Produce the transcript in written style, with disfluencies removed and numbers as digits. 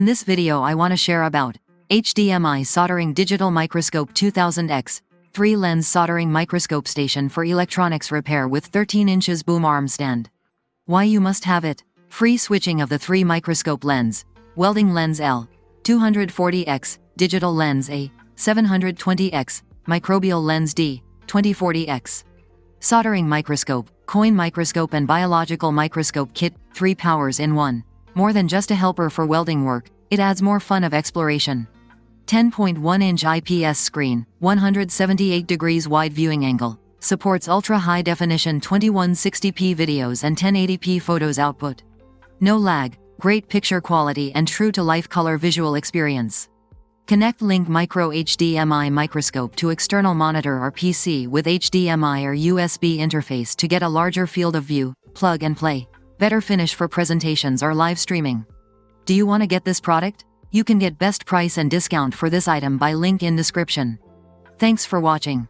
In this video I want to share about HDMI Soldering Digital Microscope 2000X, 3-lens soldering microscope station for electronics repair with 13 inches boom arm stand. Why you must have it: free switching of the 3 microscope lens, welding lens L, 240X, digital lens A, 720X, microbial lens D, 2040X. Soldering microscope, coin microscope and biological microscope kit, 3 powers in 1. More than just a helper for welding work, it adds more fun of exploration. 10.1-inch IPS screen, 178 degrees wide viewing angle, supports ultra-high definition 2160p videos and 1080p photos output. No lag, great picture quality and true-to-life color visual experience. Connect Link Micro HDMI microscope to external monitor or PC with HDMI or USB interface to get a larger field of view, plug and play. Better finish for presentations or live streaming. Do you want to get this product? You can get best price and discount for this item by link in description. Thanks for watching.